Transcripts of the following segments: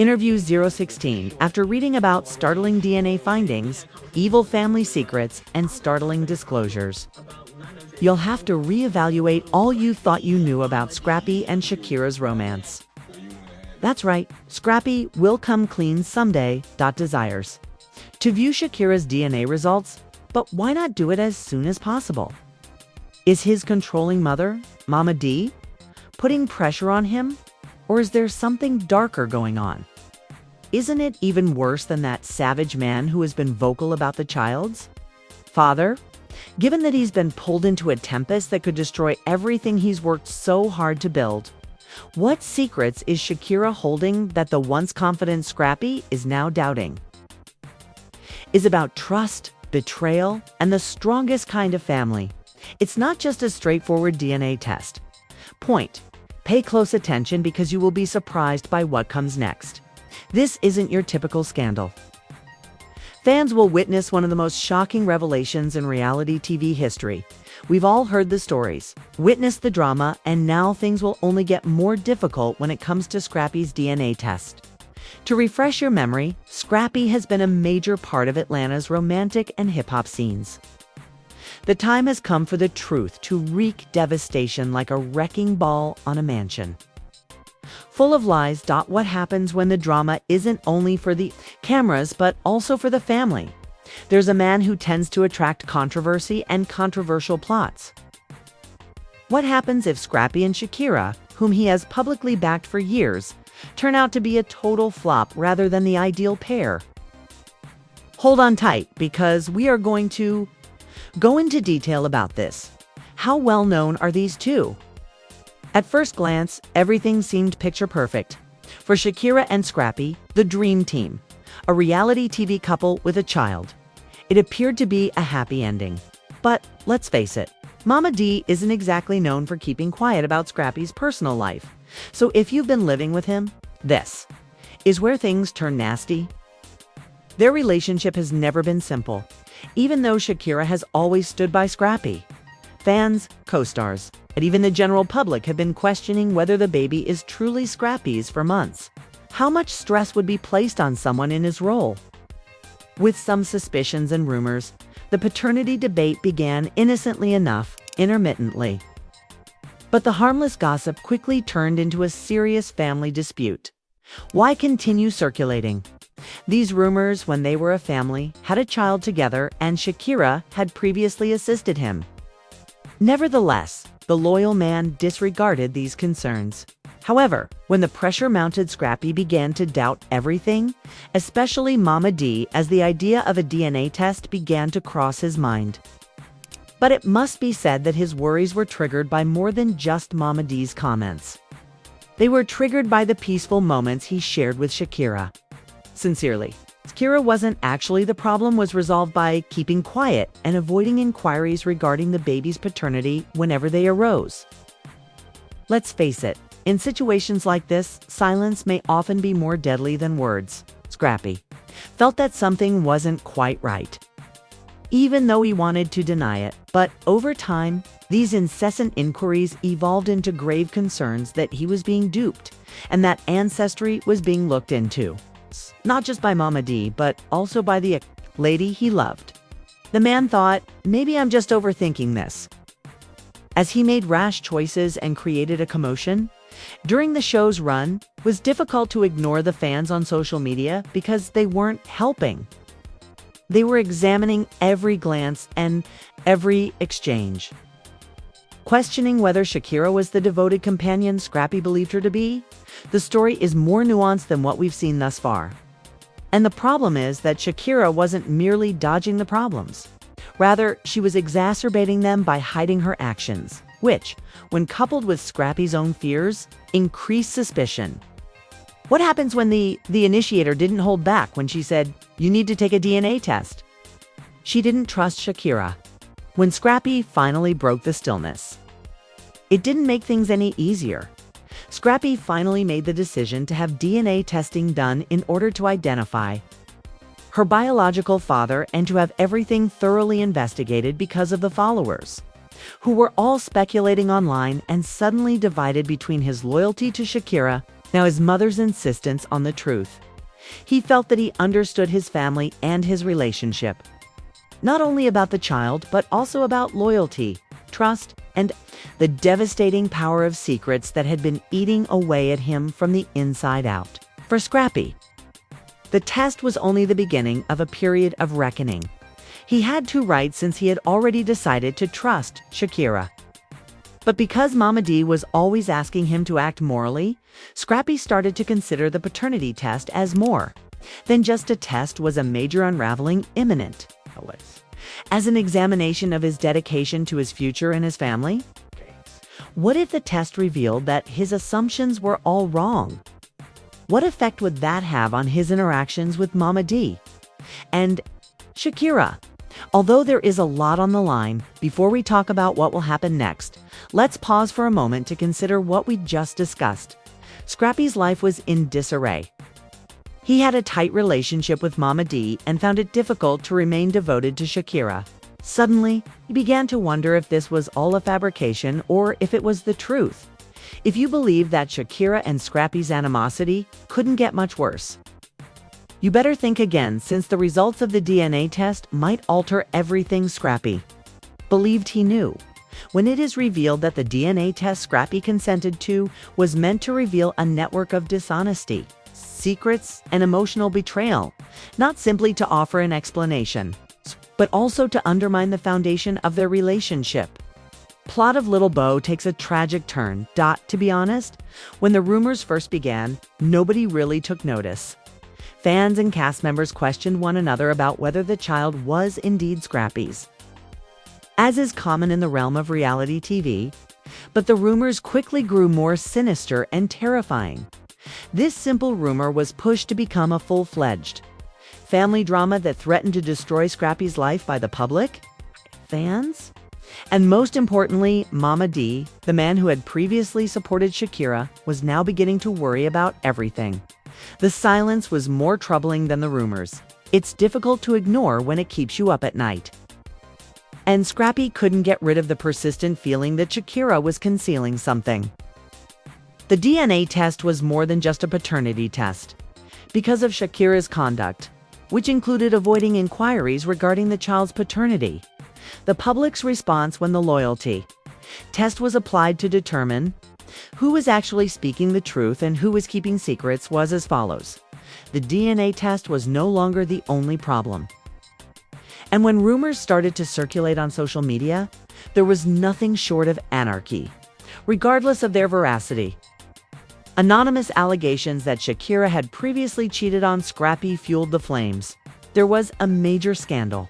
Interview 016. After reading about startling DNA findings, evil family secrets, and startling disclosures, you'll have to reevaluate all you thought you knew about Scrappy and Shakira's romance. That's right, Scrappy will come clean someday. Desires to view Shakira's DNA results, but why not do it as soon as possible? Is his controlling mother, Mama D, putting pressure on him? Or is there something darker going on? Isn't it even worse than that savage man who has been vocal about the child's father? Given that he's been pulled into a tempest that could destroy everything he's worked so hard to build, what secrets is Shakira holding that the once confident Scrappy is now doubting? Is about trust, betrayal, and the strongest kind of family. It's not just a straightforward DNA test. Point. Pay close attention because you will be surprised by what comes next. This isn't your typical scandal. Fans will witness one of the most shocking revelations in reality TV history. We've all heard the stories, witnessed the drama, and now things will only get more difficult when it comes to Scrappy's DNA test. To refresh your memory, Scrappy has been a major part of Atlanta's romantic and hip-hop scenes. The time has come for the truth to wreak devastation like a wrecking ball on a mansion. Full of lies. What happens when the drama isn't only for the cameras but also for the family? There's a man who tends to attract controversy and controversial plots. What happens if Scrappy and Shakira, whom he has publicly backed for years, turn out to be a total flop rather than the ideal pair? Hold on tight because we are going to go into detail about this. How well known are these two? At first glance, everything seemed picture perfect. For Shakira and Scrappy, the dream team, a reality TV couple with a child. It appeared to be a happy ending. But let's face it, Mama D isn't exactly known for keeping quiet about Scrappy's personal life. So if you've been living with him, this is where things turn nasty. Their relationship has never been simple, even though Shakira has always stood by Scrappy. Fans, co-stars, and even the general public have been questioning whether the baby is truly Scrappy's for months. How much stress would be placed on someone in his role? With some suspicions and rumors, the paternity debate began innocently enough, intermittently. But the harmless gossip quickly turned into a serious family dispute. Why continue circulating? These rumors, when they were a family, had a child together, and Shakira had previously assisted him. Nevertheless, the loyal man disregarded these concerns. However, when the pressure mounted, Scrappy began to doubt everything, especially Mama D, as the idea of a DNA test began to cross his mind. But it must be said that his worries were triggered by more than just Mama D's comments. They were triggered by the peaceful moments he shared with Shakira. Sincerely, Shakira wasn't actually the problem, was resolved by keeping quiet and avoiding inquiries regarding the baby's paternity whenever they arose. Let's face it, in situations like this, silence may often be more deadly than words. Scrappy felt that something wasn't quite right, even though he wanted to deny it. But over time, these incessant inquiries evolved into grave concerns that he was being duped and that ancestry was being looked into. Not just by Mama D, but also by the lady he loved. The man thought, maybe I'm just overthinking this, as he made rash choices and created a commotion. During the show's run, it was difficult to ignore the fans on social media because they weren't helping. They were examining every glance and every exchange, questioning whether Shakira was the devoted companion Scrappy believed her to be. The story is more nuanced than what we've seen thus far. And the problem is that Shakira wasn't merely dodging the problems. Rather, she was exacerbating them by hiding her actions, which, when coupled with Scrappy's own fears, increased suspicion. What happens when the initiator didn't hold back when she said, "You need to take a DNA test"? She didn't trust Shakira. When Scrappy finally broke the stillness, it didn't make things any easier. Scrappy finally made the decision to have DNA testing done in order to identify her biological father and to have everything thoroughly investigated because of the followers, who were all speculating online and suddenly divided between his loyalty to Shakira Now, his mother's insistence on the truth. He felt that he understood his family and his relationship, not only about the child, but also about loyalty, trust, and the devastating power of secrets that had been eating away at him from the inside out. For Scrappy, the test was only the beginning of a period of reckoning. He had to write since he had already decided to trust Shakira. But because Mama D was always asking him to act morally, Scrappy started to consider the paternity test as more than just a test. Was a major unraveling imminent, as an examination of his dedication to his future and his family? What if the test revealed that his assumptions were all wrong? What effect would that have on his interactions with Mama D and Shakira? Although there is a lot on the line, before we talk about what will happen next, let's pause for a moment to consider what we just discussed. Scrappy's life was in disarray. He had a tight relationship with Mama D and found it difficult to remain devoted to Shakira. Suddenly, he began to wonder if this was all a fabrication or if it was the truth. If you believe that Shakira and Scrappy's animosity couldn't get much worse, you better think again, since the results of the DNA test might alter everything Scrappy believed he knew. When it is revealed that the DNA test Scrappy consented to was meant to reveal a network of dishonesty, secrets, and emotional betrayal, not simply to offer an explanation, but also to undermine the foundation of their relationship. Plot of Little Bo takes a tragic turn. To be honest, when the rumors first began, nobody really took notice. Fans and cast members questioned one another about whether the child was indeed Scrappy's, as is common in the realm of reality TV, but the rumors quickly grew more sinister and terrifying. This simple rumor was pushed to become a full-fledged family drama that threatened to destroy Scrappy's life by the public, fans, and most importantly, Mama D, the man who had previously supported Shakira, was now beginning to worry about everything. The silence was more troubling than the rumors. It's difficult to ignore when it keeps you up at night. And Scrappy couldn't get rid of the persistent feeling that Shakira was concealing something. The DNA test was more than just a paternity test. Because of Shakira's conduct, which included avoiding inquiries regarding the child's paternity, the public's response when the loyalty test was applied to determine who was actually speaking the truth and who was keeping secrets was as follows. The DNA test was no longer the only problem. And when rumors started to circulate on social media, there was nothing short of anarchy, regardless of their veracity. Anonymous allegations that Shakira had previously cheated on Scrappy fueled the flames. There was a major scandal.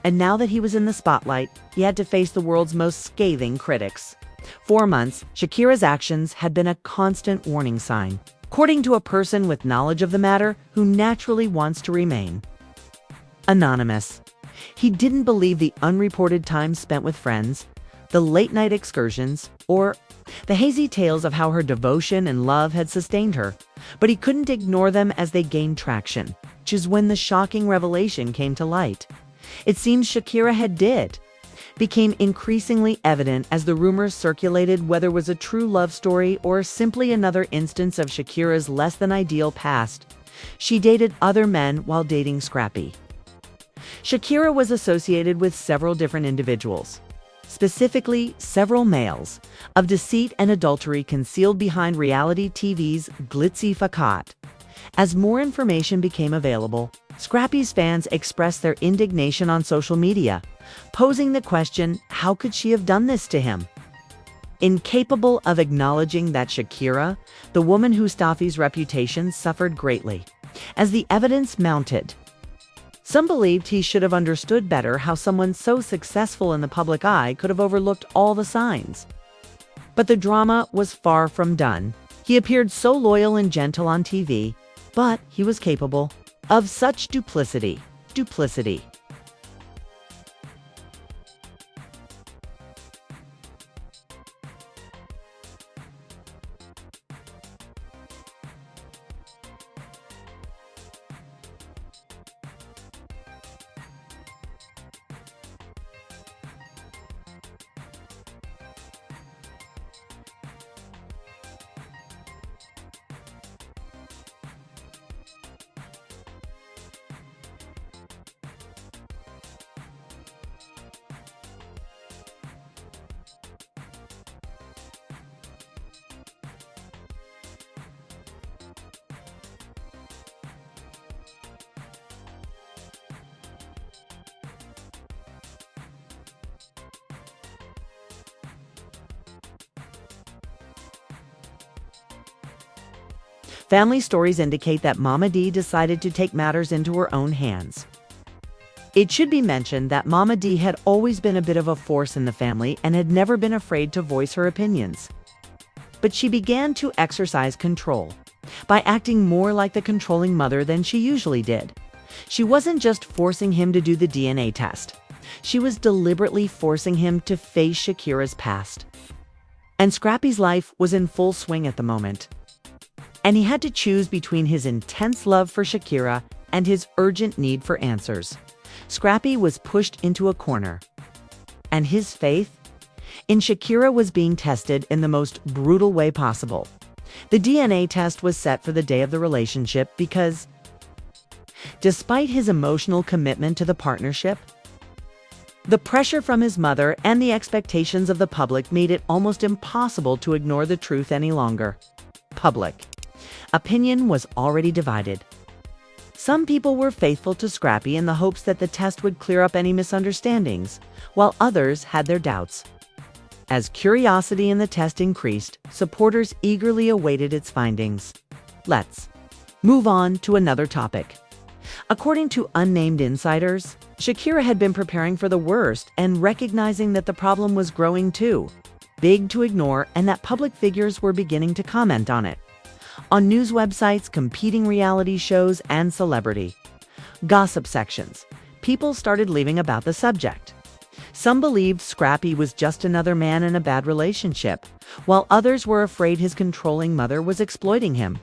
And now that he was in the spotlight, he had to face the world's most scathing critics. For months, Shakira's actions had been a constant warning sign, according to a person with knowledge of the matter who naturally wants to remain anonymous. He didn't believe the unreported time spent with friends, the late-night excursions, or the hazy tales of how her devotion and love had sustained her, but he couldn't ignore them as they gained traction, which is when the shocking revelation came to light. It seems Shakira became increasingly evident as the rumors circulated whether it was a true love story or simply another instance of Shakira's less-than-ideal past. She dated other men while dating Scrappy. Shakira was associated with several different individuals, specifically several males, of deceit and adultery concealed behind reality TV's glitzy facade. As more information became available, Scrappy's fans expressed their indignation on social media, posing the question, how could she have done this to him? Incapable of acknowledging that Shakira, the woman whose Staffi's reputation suffered greatly, as the evidence mounted. Some believed he should have understood better how someone so successful in the public eye could have overlooked all the signs. But the drama was far from done. He appeared so loyal and gentle on TV, but he was capable of such duplicity. Family stories indicate that Mama D decided to take matters into her own hands. It should be mentioned that Mama D had always been a bit of a force in the family and had never been afraid to voice her opinions. But she began to exercise control by acting more like the controlling mother than she usually did. She wasn't just forcing him to do the DNA test. She was deliberately forcing him to face Shakira's past. And Scrappy's life was in full swing at the moment. And he had to choose between his intense love for Shakira and his urgent need for answers. Scrappy was pushed into a corner. And his faith in Shakira was being tested in the most brutal way possible. The DNA test was set for the day of the relationship because, despite his emotional commitment to the partnership, the pressure from his mother and the expectations of the public made it almost impossible to ignore the truth any longer. Public opinion was already divided. Some people were faithful to Scrappy in the hopes that the test would clear up any misunderstandings, while others had their doubts. As curiosity in the test increased, supporters eagerly awaited its findings. Let's move on to another topic. According to unnamed insiders, Shakira had been preparing for the worst and recognizing that the problem was growing too big to ignore and that public figures were beginning to comment on it. On news websites, competing reality shows, and celebrity gossip sections, people started leaving about the subject. Some believed Scrappy was just another man in a bad relationship, while others were afraid his controlling mother was exploiting him.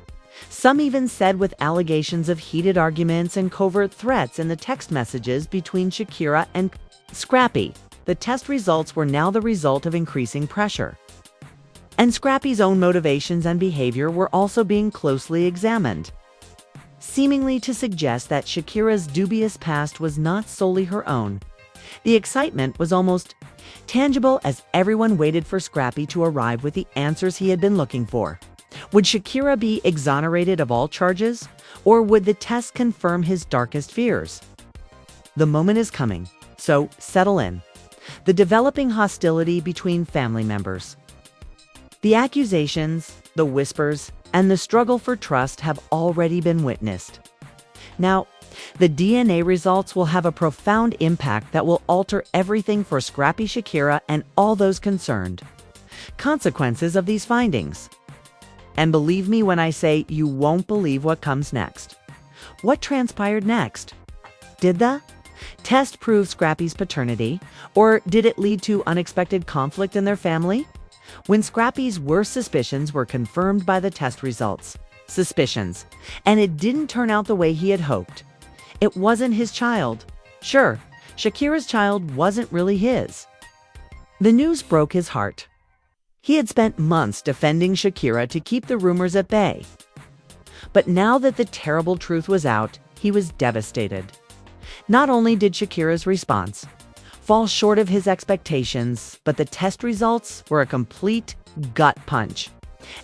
Some even said with allegations of heated arguments and covert threats in the text messages between Shakira and Scrappy. The test results were now the result of increasing pressure. And Scrappy's own motivations and behavior were also being closely examined, seemingly to suggest that Shakira's dubious past was not solely her own. The excitement was almost tangible as everyone waited for Scrappy to arrive with the answers he had been looking for. Would Shakira be exonerated of all charges, or would the test confirm his darkest fears? The moment is coming, so settle in. The developing hostility between family members. The accusations, the whispers, and the struggle for trust have already been witnessed. Now, the DNA results will have a profound impact that will alter everything for Scrappy, Shakira, and all those concerned. Consequences of these findings. And believe me when I say you won't believe what comes next. What transpired next? Did the test prove Scrappy's paternity, or did it lead to unexpected conflict in their family? When Scrappy's worst suspicions were confirmed by the test results. Suspicions. And it didn't turn out the way he had hoped. It wasn't his child. Sure, Shakira's child wasn't really his. The news broke his heart. He had spent months defending Shakira to keep the rumors at bay. But now that the terrible truth was out, he was devastated. Not only did Shakira's response fall short of his expectations, but the test results were a complete gut punch.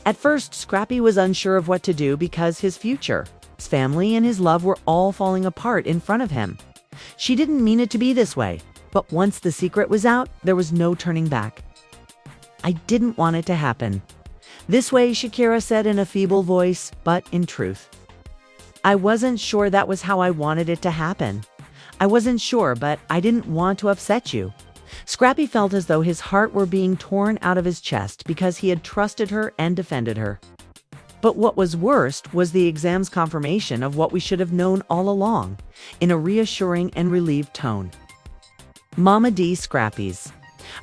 At first, Scrappy was unsure of what to do because his future, his family, and his love were all falling apart in front of him. She didn't mean it to be this way, but once the secret was out, there was no turning back. I didn't want it to happen. This way, Shakira said in a feeble voice, but in truth. I wasn't sure that was how I wanted it to happen. I wasn't sure, but I didn't want to upset you. Scrappy felt as though his heart were being torn out of his chest because he had trusted her and defended her. But what was worst was the exam's confirmation of what we should have known all along, in a reassuring and relieved tone. Mama D. Scrappy's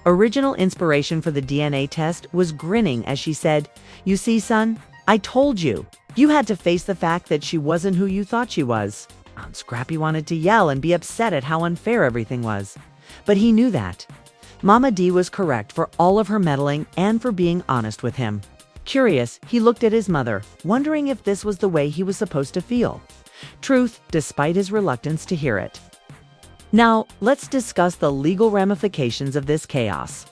original inspiration for the DNA test was grinning as she said, "You see, son, I told you. You had to face the fact that she wasn't who you thought she was." Scrappy wanted to yell and be upset at how unfair everything was. But he knew that Mama D was correct for all of her meddling and for being honest with him. Curious, he looked at his mother, wondering if this was the way he was supposed to feel. Truth, despite his reluctance to hear it. Now, let's discuss the legal ramifications of this chaos.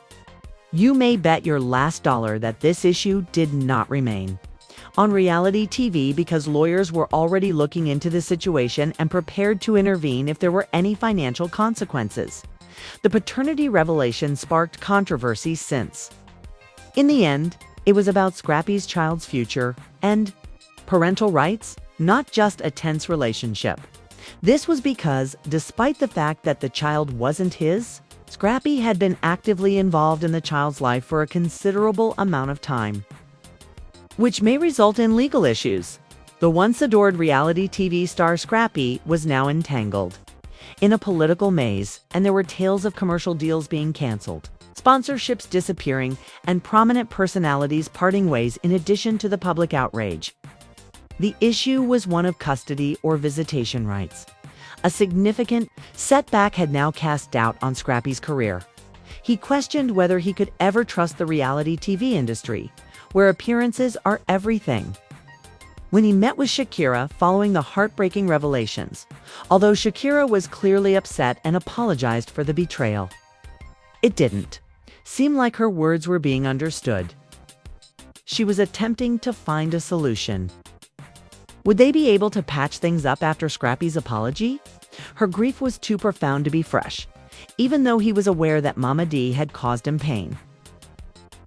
You may bet your last dollar that this issue did not remain on reality TV because lawyers were already looking into the situation and prepared to intervene if there were any financial consequences. The paternity revelation sparked controversy since, in the end, it was about Scrappy's child's future and parental rights, not just a tense relationship. This was because, despite the fact that the child wasn't his, Scrappy had been actively involved in the child's life for a considerable amount of time, which may result in legal issues. The once adored reality TV star Scrappy was now entangled in a political maze, and there were tales of commercial deals being canceled, sponsorships disappearing, and prominent personalities parting ways in addition to the public outrage. The issue was one of custody or visitation rights. A significant setback had now cast doubt on Scrappy's career. He questioned whether he could ever trust the reality TV industry, where appearances are everything. When he met with Shakira following the heartbreaking revelations, although Shakira was clearly upset and apologized for the betrayal, it didn't seem like her words were being understood. She was attempting to find a solution. Would they be able to patch things up after Scrappy's apology? Her grief was too profound to be fresh, even though he was aware that Mama D had caused him pain.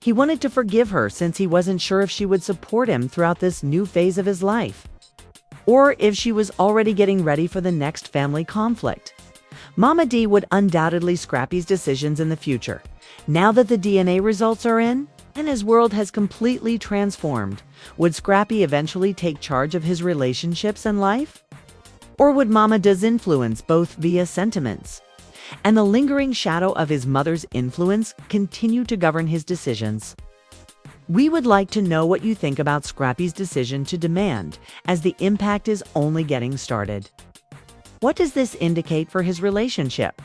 He wanted to forgive her since he wasn't sure if she would support him throughout this new phase of his life, or if she was already getting ready for the next family conflict. Mama D would undoubtedly Scrappy's decisions in the future. Now that the DNA results are in, and his world has completely transformed, would Scrappy eventually take charge of his relationships and life? Or would Mama D's influence, both via sentiments and the lingering shadow of his mother's influence, continue to govern his decisions? We would like to know what you think about Scrappy's decision to demand, as the impact is only getting started. What does this indicate for his relationship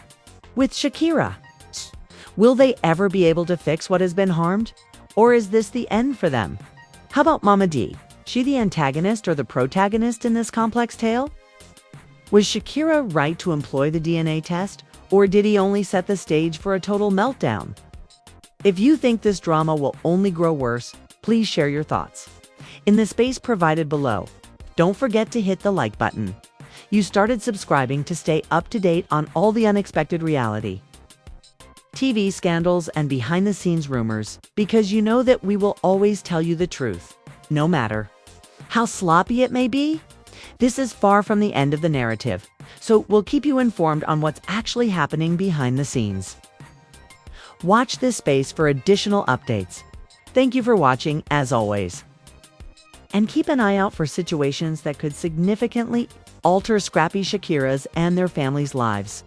with Shakira? Will they ever be able to fix what has been harmed? Or is this the end for them? How about Mama D? She the antagonist or the protagonist in this complex tale? Was Shakira right to employ the DNA test, or did he only set the stage for a total meltdown? If you think this drama will only grow worse, please share your thoughts in the space provided below. Don't forget to hit the like button. You started subscribing to stay up to date on all the unexpected reality TV scandals and behind-the-scenes rumors, because you know that we will always tell you the truth, no matter how sloppy it may be. This is far from the end of the narrative, so we'll keep you informed on what's actually happening behind the scenes. Watch this space for additional updates. Thank you for watching, as always. And keep an eye out for situations that could significantly alter Scrappy, Shakira's, and their families' lives.